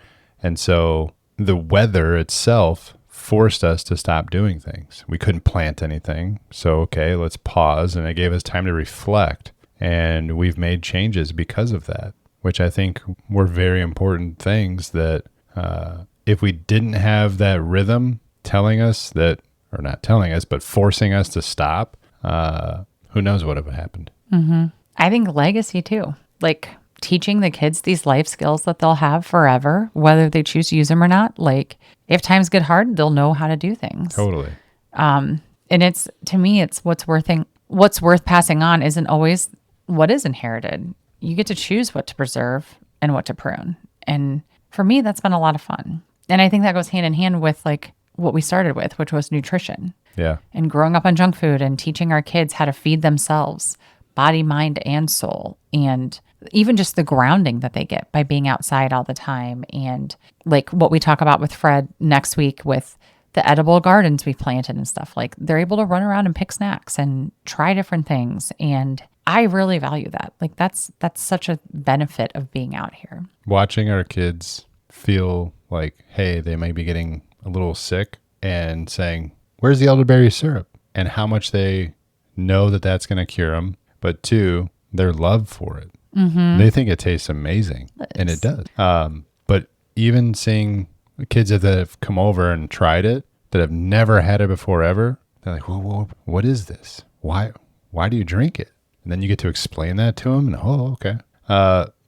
And so the weather itself forced us to stop doing things. We couldn't plant anything. So, okay, let's pause. And it gave us time to reflect. And we've made changes because of that, which I think were very important things that if we didn't have that rhythm telling us that, or not telling us, but forcing us to stop, who knows what would have happened. Mm-hmm. I think legacy too, like teaching the kids these life skills that they'll have forever, whether they choose to use them or not. Like if times get hard, they'll know how to do things. Totally. And it's, to me, it's what's worth passing on isn't always what is inherited. You get to choose what to preserve and what to prune. And for me, that's been a lot of fun. And I think that goes hand in hand with like what we started with, which was nutrition. Yeah. and growing up on junk food and teaching our kids how to feed themselves, body, mind, and soul. And even just the grounding that they get by being outside all the time. And like what we talk about with Fred next week with the edible gardens we've planted and stuff, like they're able to run around and pick snacks and try different things. And I really value that. Like that's such a benefit of being out here. Watching our kids feel like, hey, they might be getting a little sick and saying, where's the elderberry syrup? And how much they know that that's going to cure them. But two, their love for it. Mm-hmm. They think it tastes amazing. And it does. But even seeing kids that have come over and tried it, that have never had it before ever, they're like, whoa, what is this? Why do you drink it? And then you get to explain that to them. And okay.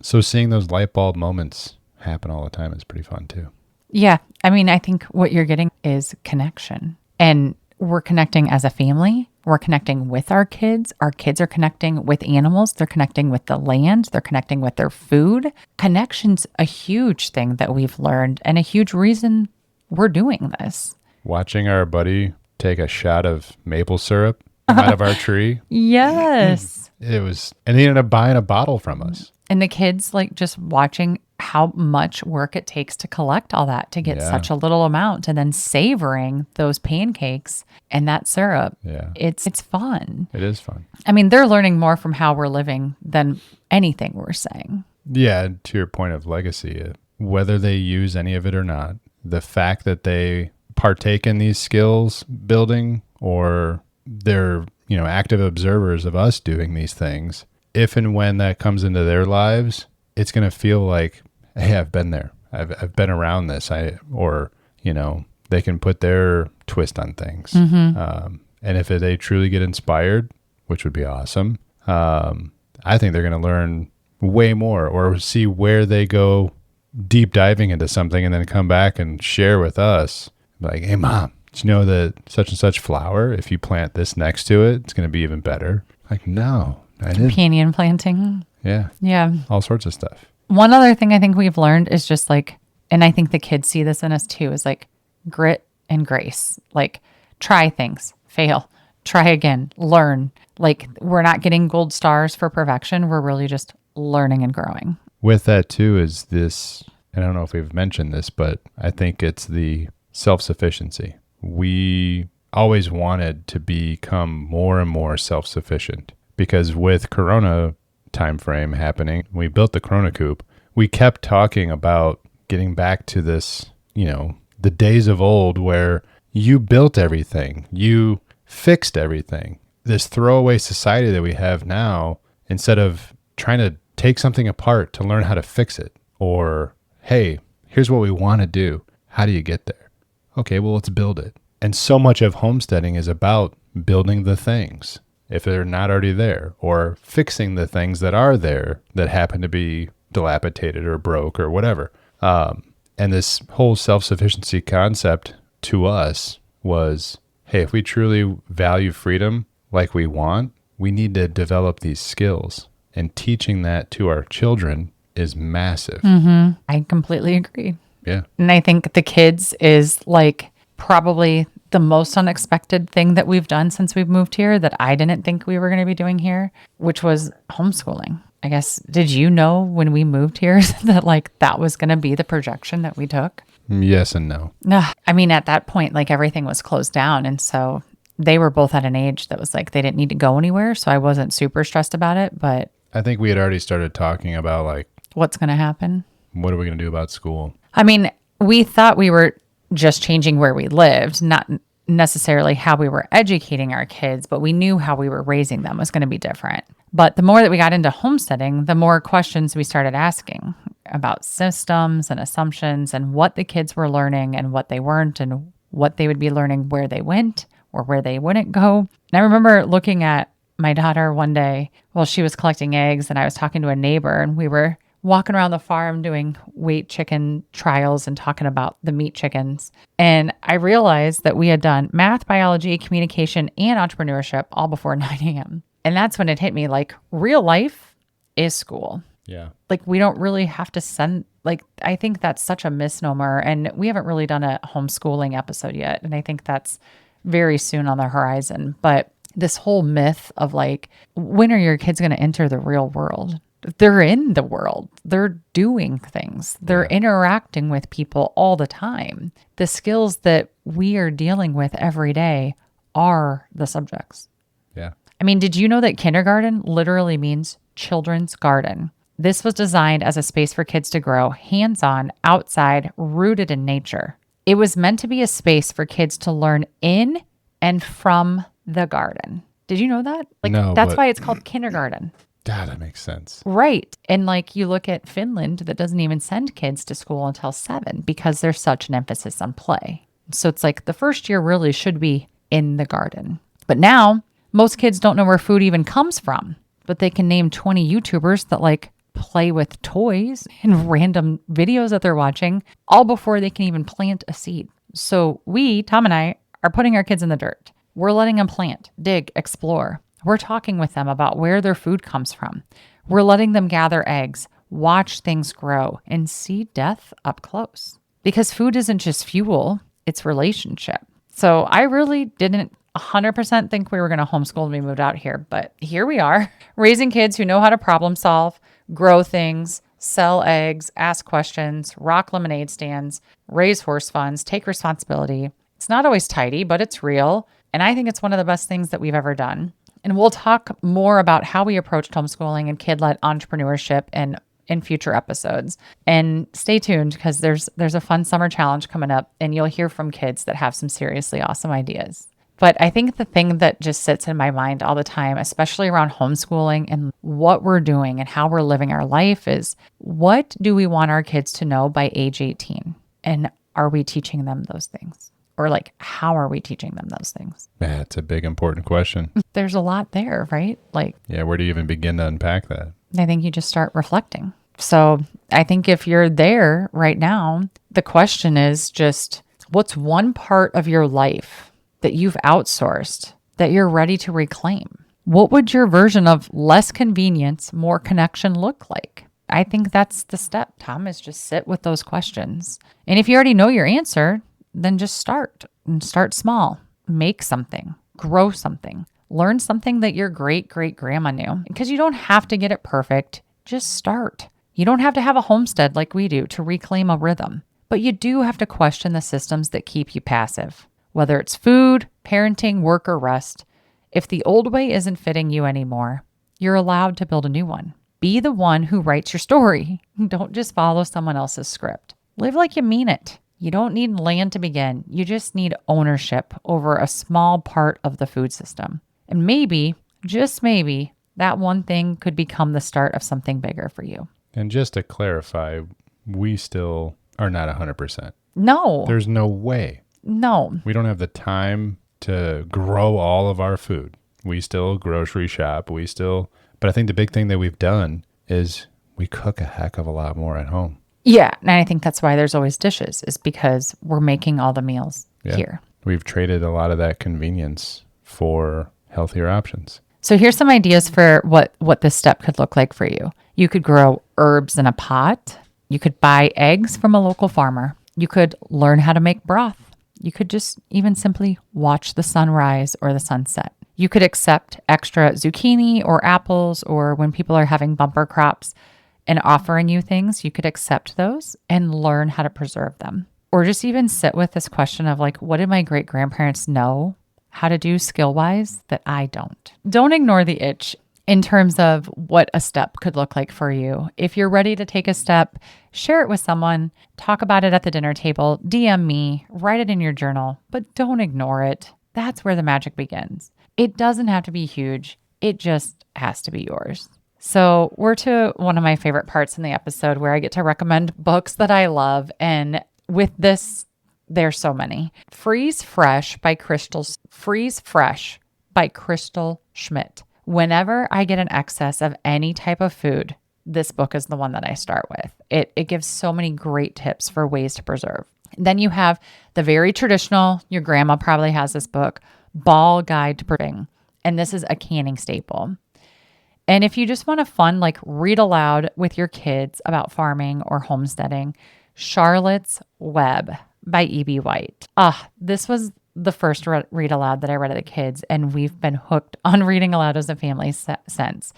So seeing those light bulb moments happen all the time is pretty fun too. Yeah. I mean, I think what you're getting is connection. And we're connecting as a family. We're connecting with our kids. Our kids are connecting with animals. They're connecting with the land. They're connecting with their food. Connection's a huge thing that we've learned and a huge reason we're doing this. Watching our buddy take a shot of maple syrup out of our tree. Yes. It was, and he ended up buying a bottle from us. And the kids like just watching how much work it takes to collect all that to get such a little amount and then savoring those pancakes and that syrup. Yeah. It's fun. It is fun. I mean, they're learning more from how we're living than anything we're saying. Yeah. To your point of legacy, whether they use any of it or not, the fact that they partake in these skills building or they're, active observers of us doing these things, if and when that comes into their lives, it's going to feel like, hey, I've been there. I've been around this. They can put their twist on things. Mm-hmm. And if they truly get inspired, which would be awesome, I think they're going to learn way more or see where they go deep diving into something and then come back and share with us. Like, hey, Mom, did you know that such and such flower, if you plant this next to it, it's going to be even better? Like, no, I didn't. Companion planting. Yeah. Yeah. All sorts of stuff. One other thing I think we've learned is just like, and I think the kids see this in us too, is like grit and grace. Like try things, fail, try again, learn. Like we're not getting gold stars for perfection. We're really just learning and growing. With that too is this, and I don't know if we've mentioned this, but I think it's the self-sufficiency. We always wanted to become more and more self-sufficient because with Corona timeframe happening, we built the Corona Coop. We kept talking about getting back to this, the days of old where you built everything, you fixed everything. This throwaway society that we have now, instead of trying to take something apart to learn how to fix it, or, hey, here's what we want to do. How do you get there? Okay, well, let's build it. And so much of homesteading is about building the things if they're not already there, or fixing the things that are there that happen to be dilapidated or broke or whatever. And this whole self-sufficiency concept to us was, hey, if we truly value freedom like we want, we need to develop these skills. And teaching that to our children is massive. Mm-hmm. I completely agree. Yeah. And I think the kids is like probably the most unexpected thing that we've done since we've moved here that I didn't think we were going to be doing here, which was homeschooling. I guess, did you know when we moved here that like that was going to be the projection that we took? Yes and no. No, I mean, at that point, like everything was closed down. And so they were both at an age that was like, they didn't need to go anywhere. So I wasn't super stressed about it, but I think we had already started talking about like, what's going to happen? What are we going to do about school? I mean, we thought we were just changing where we lived, not necessarily how we were educating our kids, but we knew how we were raising them was going to be different. But the more that we got into homesteading, the more questions we started asking about systems and assumptions and what the kids were learning and what they weren't and what they would be learning where they went or where they wouldn't go. And I remember looking at my daughter one day while she was collecting eggs and I was talking to a neighbor and we were walking around the farm doing weight chicken trials and talking about the meat chickens. And I realized that we had done math, biology, communication, and entrepreneurship all before 9 a.m. And that's when it hit me like real life is school. Yeah. Like we don't really have to send, like, I think that's such a misnomer. And we haven't really done a homeschooling episode yet. And I think that's very soon on the horizon. But this whole myth of like, when are your kids going to enter the real world? They're in the world. They're doing things. They're interacting with people all the time. The skills that we are dealing with every day are the subjects. Yeah. I mean, did you know that kindergarten literally means children's garden? This was designed as a space for kids to grow hands-on, outside, rooted in nature. It was meant to be a space for kids to learn in and from the garden. Did you know that? Like, No, that's but- why it's called kindergarten. That makes sense. Right. And like you look at Finland that doesn't even send kids to school until 7 because there's such an emphasis on play. So it's like the first year really should be in the garden. But now most kids don't know where food even comes from, but they can name 20 YouTubers that like play with toys and random videos that they're watching all before they can even plant a seed. So we, Tom and I, are putting our kids in the dirt. We're letting them plant, dig, explore. We're talking with them about where their food comes from. We're letting them gather eggs, watch things grow, and see death up close. Because food isn't just fuel, it's relationship. So I really didn't 100% think we were going to homeschool when we moved out here, but here we are, raising kids who know how to problem solve, grow things, sell eggs, ask questions, rock lemonade stands, raise horse funds, take responsibility. It's not always tidy, but it's real. And I think it's one of the best things that we've ever done. And we'll talk more about how we approached homeschooling and kid-led entrepreneurship in future episodes. And stay tuned because there's a fun summer challenge coming up and you'll hear from kids that have some seriously awesome ideas. But I think the thing that just sits in my mind all the time, especially around homeschooling and what we're doing and how we're living our life, is what do we want our kids to know by age 18? And are we teaching them those things? Or like, how are we teaching them those things? That's a big, important question. There's a lot there, right? Like, Yeah, where do you even begin to unpack that? I think you just start reflecting. So I think if you're there right now, the question is just, what's one part of your life that you've outsourced that you're ready to reclaim? What would your version of less convenience, more connection look like? I think that's the step, Tom, is just sit with those questions. And if you already know your answer, then just start and start small. Make something, grow something, learn something that your great-great-grandma knew. Because you don't have to get it perfect. Just start. You don't have to have a homestead like we do to reclaim a rhythm. But you do have to question the systems that keep you passive. Whether it's food, parenting, work, or rest, if the old way isn't fitting you anymore, you're allowed to build a new one. Be the one who writes your story. Don't just follow someone else's script. Live like you mean it. You don't need land to begin. You just need ownership over a small part of the food system. And maybe, just maybe, that one thing could become the start of something bigger for you. And just to clarify, we still are not 100%. No. There's no way. No. We don't have the time to grow all of our food. We still grocery shop. But I think the big thing that we've done is we cook a heck of a lot more at home. Yeah. And I think that's why there's always dishes, is because we're making all the meals here. We've traded a lot of that convenience for healthier options. So here's some ideas for what this step could look like for you. You could grow herbs in a pot. You could buy eggs from a local farmer. You could learn how to make broth. You could just even simply watch the sunrise or the sunset. You could accept extra zucchini or apples, or when people are having bumper crops and offering you things, you could accept those and learn how to preserve them. Or just even sit with this question of like, what did my great grandparents know how to do skill-wise that I don't? Don't ignore the itch in terms of what a step could look like for you. If you're ready to take a step, share it with someone, talk about it at the dinner table, DM me, write it in your journal, but don't ignore it. That's where the magic begins. It doesn't have to be huge. It just has to be yours. So we're to one of my favorite parts in the episode where I get to recommend books that I love. And with this, there's so many. Freeze Fresh by Crystal Schmidt. Whenever I get an excess of any type of food, this book is the one that I start with. It gives so many great tips for ways to preserve. Then you have the very traditional, your grandma probably has this book, Ball Guide to Preserving. And this is a canning staple. And if you just want a fun, like read aloud with your kids about farming or homesteading, Charlotte's Web by E.B. White. This was the first read aloud that I read to the kids, and we've been hooked on reading aloud as a family since.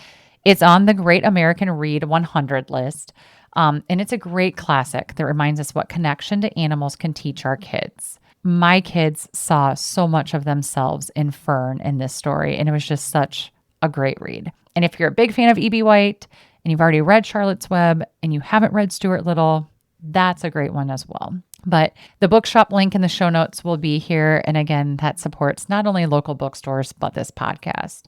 It's on the Great American Read 100 list, and it's a great classic that reminds us what connection to animals can teach our kids. My kids saw so much of themselves in Fern in this story, and it was just such a great read. And if you're a big fan of E.B. White and you've already read Charlotte's Web and you haven't read Stuart Little, that's a great one as well. But the bookshop link in the show notes will be here. And again, that supports not only local bookstores, but this podcast.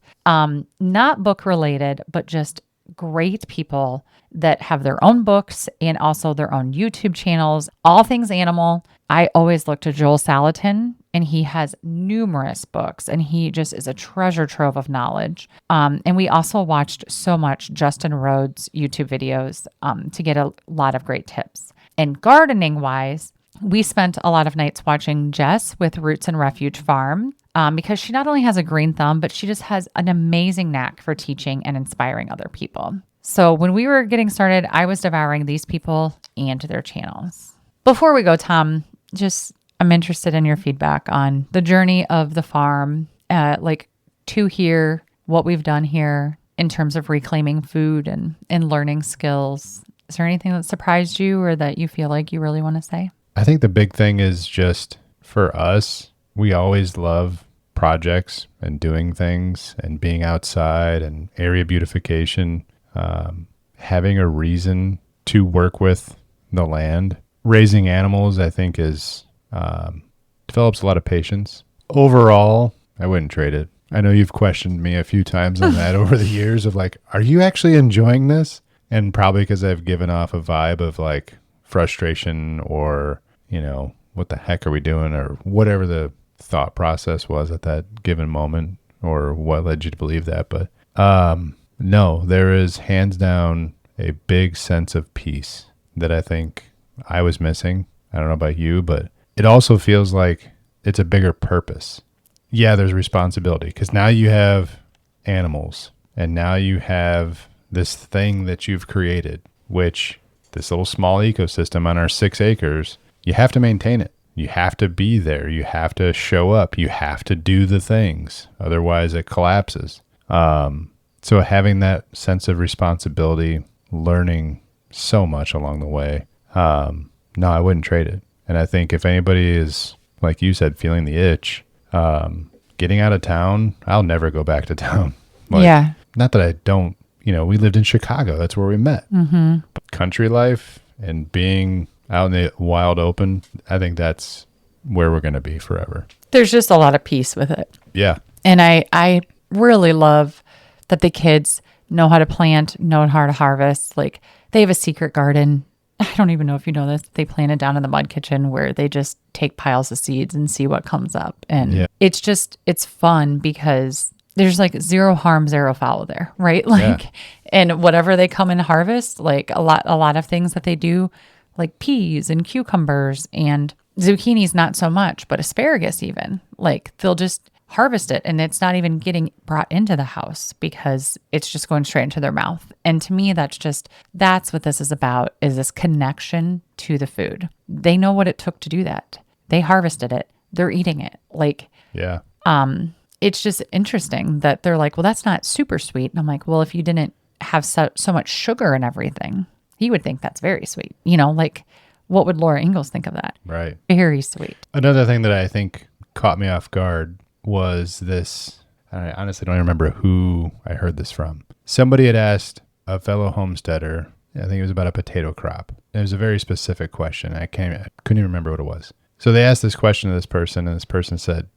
Not book related, but just great people that have their own books and also their own YouTube channels, all things animal. I always look to Joel Salatin, and he has numerous books, and he just is a treasure trove of knowledge. And we also watched so much Justin Rhodes YouTube videos to get a lot of great tips. And gardening wise, we spent a lot of nights watching Jess with Roots and Refuge Farm because she not only has a green thumb, but she just has an amazing knack for teaching and inspiring other people. So when we were getting started, I was devouring these people and their channels. Before we go, Tom, I'm interested in your feedback on the journey of the farm, to here, what we've done here in terms of reclaiming food and learning skills. Is there anything that surprised you or that you feel like you really want to say? I think the big thing is just for us, we always love projects and doing things and being outside and area beautification, having a reason to work with the land. Raising animals, I think, develops a lot of patience. Overall, I wouldn't trade it. I know you've questioned me a few times on that over the years of like, are you actually enjoying this? And probably because I've given off a vibe of like frustration or, what the heck are we doing? Or whatever the thought process was at that given moment or what led you to believe that. But no, there is hands down a big sense of peace that I think I was missing. I don't know about you, but it also feels like it's a bigger purpose. Yeah, there's responsibility because now you have animals and now you have this thing that you've created, which this little small ecosystem on our 6 acres, you have to maintain it. You have to be there. You have to show up. You have to do the things. Otherwise it collapses. So having that sense of responsibility, learning so much along the way, no, I wouldn't trade it. And I think if anybody is, like you said, feeling the itch, getting out of town, I'll never go back to town. Yeah. Not that I don't, we lived in Chicago. That's where we met. Mm-hmm. But country life and being out in the wild open, I think that's where we're going to be forever. There's just a lot of peace with it. Yeah. And I really love that the kids know how to plant, know how to harvest. Like they have a secret garden. I don't even know if you know this. They plant it down in the mud kitchen where they just take piles of seeds and see what comes up. And it's fun because there's like zero harm, zero foul there, right? And whatever they come and harvest, like a lot of things that they do, like peas and cucumbers and zucchinis, not so much, but asparagus even, like they'll just harvest it and it's not even getting brought into the house because it's just going straight into their mouth. And to me, that's what this is about, is this connection to the food. They know what it took to do that. They harvested it. They're eating it. It's just interesting that they're like, well, that's not super sweet. And I'm like, well, if you didn't have so much sugar and everything, you would think that's very sweet. What would Laura Ingalls think of that? Right. Very sweet. Another thing that I think caught me off guard was this. I honestly don't even remember who I heard this from. Somebody had asked a fellow homesteader, I think it was about a potato crop. It was a very specific question. I couldn't even remember what it was. So they asked this question to this person, and this person said,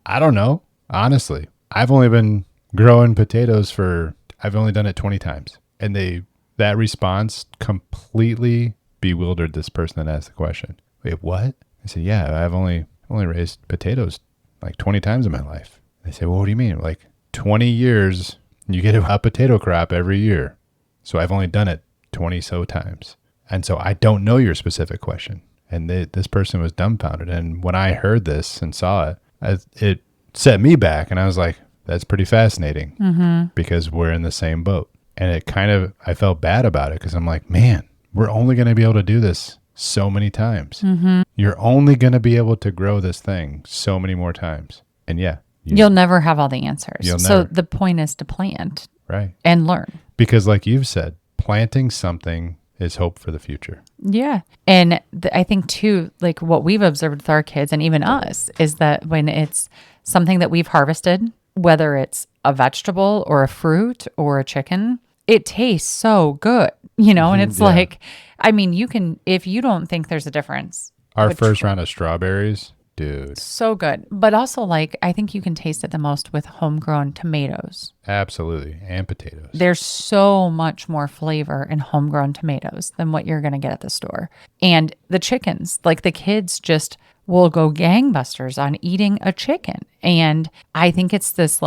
I don't know. Honestly, I've only been growing potatoes I've only done it 20 times. And that response completely bewildered this person that asked the question. Wait, what? I said, yeah, I've only raised potatoes like 20 times in my life. They say, well, what do you mean? Like 20 years, you get a potato crop every year. So I've only done it 20 so times. And so I don't know your specific question. And this person was dumbfounded. And when I heard this and saw it, it set me back. And I was like, that's pretty fascinating because we're in the same boat. And I felt bad about it because I'm like, man, we're only going to be able to do this so many times. You're only going to be able to grow this thing so many more times. And yeah, you'll never have all the answers. You'll So never. the point is to plant Right. and learn. Because like you've said, planting something is hope for the future. Yeah. And I think too, like what we've observed with our kids and even us is that when it's something that we've harvested, whether it's a vegetable or a fruit or a chicken, it tastes so good, and it's Yeah. like, I mean, you can, if you don't think there's a difference. Our but first round of strawberries, dude. so good. But also like, I think you can taste it the most with homegrown tomatoes. Absolutely. And potatoes. There's so much more flavor in homegrown tomatoes than what you're going to get at the store. And the chickens, like the kids just will go gangbusters on eating a chicken. And I think it's this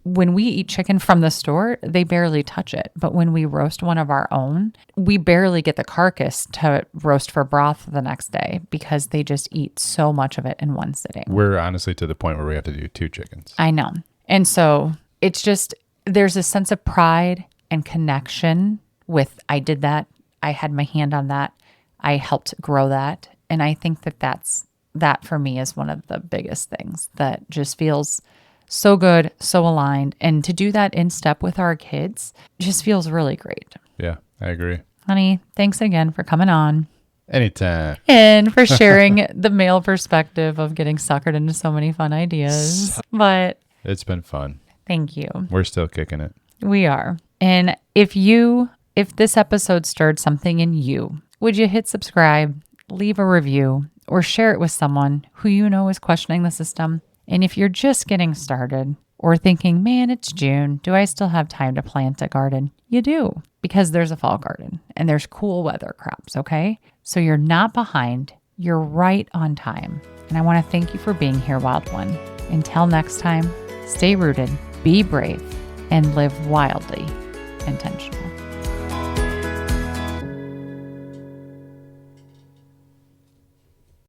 when we eat chicken from the store, they barely touch it. But when we roast one of our own, we barely get the carcass to roast for broth the next day because they just eat so much of it in one sitting. We're honestly to the point where we have to do 2 chickens. I know. And so it's just, there's a sense of pride and connection with, I did that. I had my hand on that. I helped grow that. And I think that for me is one of the biggest things that just feels so good, so aligned. And to do that in step with our kids just feels really great. Yeah, I agree. Honey, thanks again for coming on. Anytime. And for sharing the male perspective of getting suckered into so many fun ideas. But It's been fun. thank you. We're still kicking it. We are. And if this episode stirred something in you, would you hit subscribe, leave a review, or share it with someone who you know is questioning the system? And if you're just getting started or thinking, man, it's June, do I still have time to plant a garden? You do, because there's a fall garden and there's cool weather crops, okay? So you're not behind, you're right on time. And I want to thank you for being here, Wild One. Until next time, stay rooted, be brave, and live wildly intentional.